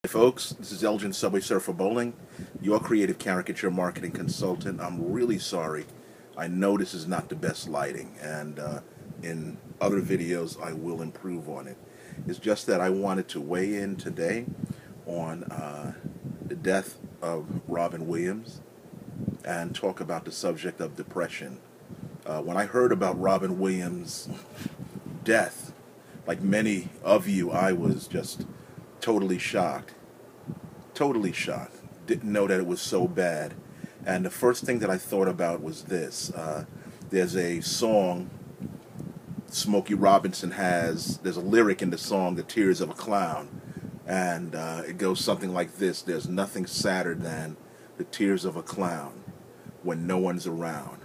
Folks, this is Elgin Subway Surfer Bowling, your creative caricature marketing consultant. I'm really sorry. I know this is not the best lighting, and in other videos I will improve on it. It's just that I wanted to weigh in today on the death of Robin Williams and talk about the subject of depression. When I heard about Robin Williams' death, like many of you, I was just totally shocked. Totally shocked. Didn't know that it was so bad. And the first thing that I thought about was this. There's a song Smokey Robinson has. There's a lyric in the song, The Tears of a Clown. And it goes something like this. There's nothing sadder than the tears of a clown when no one's around.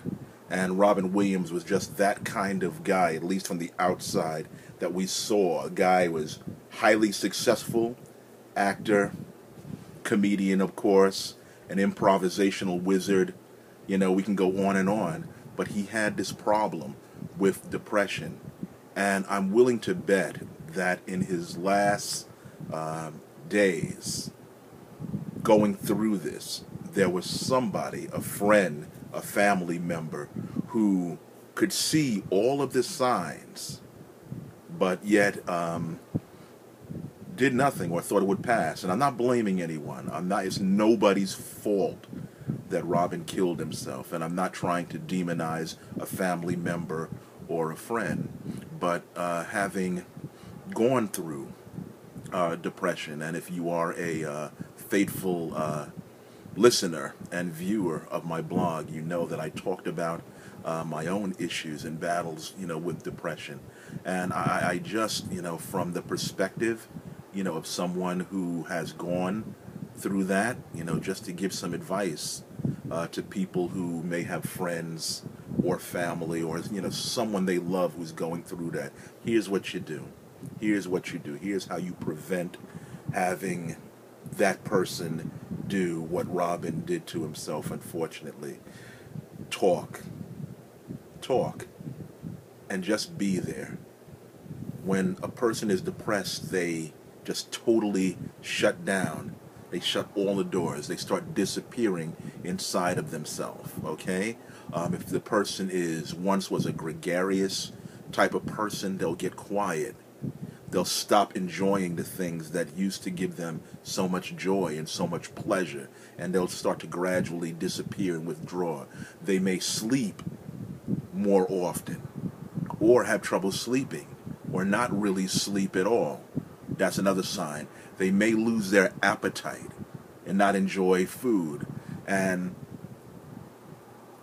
And Robin Williams was just that kind of guy, at least from the outside, that we saw. A guy who was highly successful, actor, comedian, of course, an improvisational wizard. You know, we can go on, but he had this problem with depression. And I'm willing to bet that in his last days going through this, there was somebody, a friend, a family member, who could see all of the signs, but yet did nothing or thought it would pass. And I'm not blaming anyone. It's nobody's fault that Robin killed himself, and I'm not trying to demonize a family member or a friend, but having gone through depression, and if you are a faithful listener and viewer of my blog, you know that I talked about my own issues and battles, with depression. And I just, from the perspective, of someone who has gone through that, just to give some advice to people who may have friends or family or, someone they love who's going through that. Here's what you do. Here's what you do. Here's how you prevent having that person do what Robin did to himself, unfortunately. Talk, and just be there. When a person is depressed, they just totally shut down. They shut all the doors. They start disappearing inside of themselves, okay? If the person once was a gregarious type of person, they'll get quiet. They'll stop enjoying the things that used to give them so much joy and so much pleasure, and they'll start to gradually disappear and withdraw. They may sleep more often, or have trouble sleeping, or not really sleep at all. That's another sign. They may lose their appetite and not enjoy food. And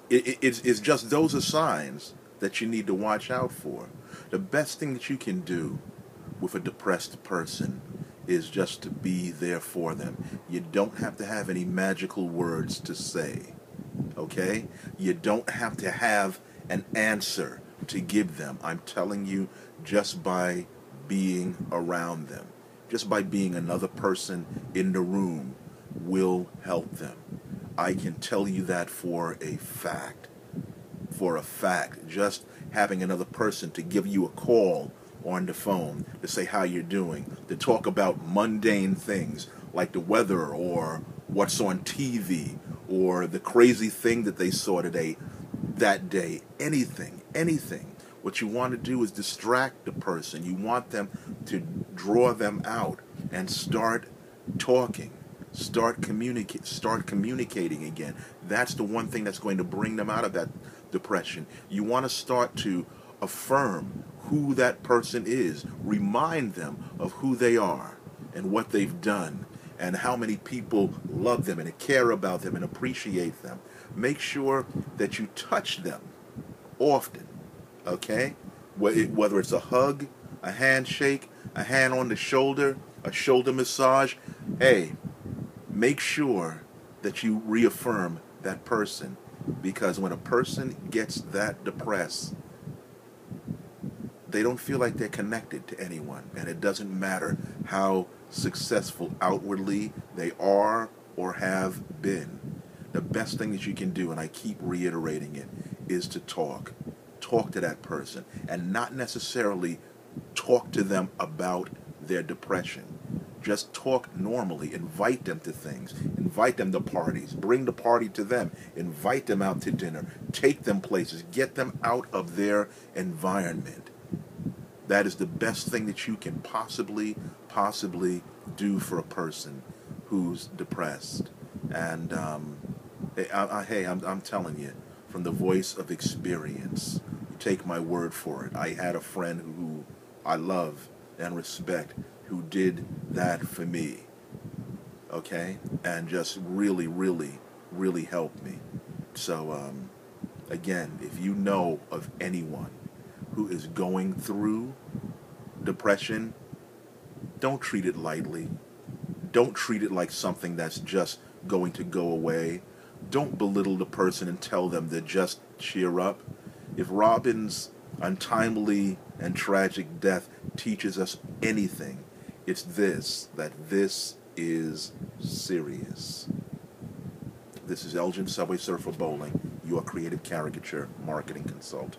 it's just those are signs that you need to watch out for. The best thing that you can do with a depressed person is just to be there for them. You don't have to have any magical words to say, okay? You don't have to have an answer to give them. I'm telling you, just by being around them, just by being another person in the room will help them. I can tell you that for a fact. For a fact. Just having another person to give you a call on the phone to say how you're doing, to talk about mundane things like the weather or what's on TV or the crazy thing that they saw that day, anything. What you want to do is distract the person. You want them to draw them out and start talking, start communicating again. That's the one thing that's going to bring them out of that depression. You want to start to affirm who that person is. Remind them of who they are and what they've done and how many people love them and care about them and appreciate them. Make sure that you touch them often, okay? Whether it's a hug, a handshake, a hand on the shoulder, a shoulder massage, hey, make sure that you reaffirm that person, because when a person gets that depressed, they don't feel like they're connected to anyone, and it doesn't matter how successful outwardly they are or have been. The best thing that you can do, and I keep reiterating it, is to talk. Talk to that person, and not necessarily talk to them about their depression. Just talk normally. Invite them to things. Invite them to parties. Bring the party to them. Invite them out to dinner. Take them places. Get them out of their environment. That is the best thing that you can possibly do for a person who's depressed. And hey, I'm telling you, from the voice of experience, take my word for it. I had a friend who I love and respect who did that for me, okay? And just really, really, really helped me. So, again, if you know of anyone who is going through depression, don't treat it lightly. Don't treat it like something that's just going to go away. Don't belittle the person and tell them to just cheer up. If Robin's untimely and tragic death teaches us anything, it's this, that this is serious. This is Elgin Subway Surfer Bowling, your creative caricature marketing consultant.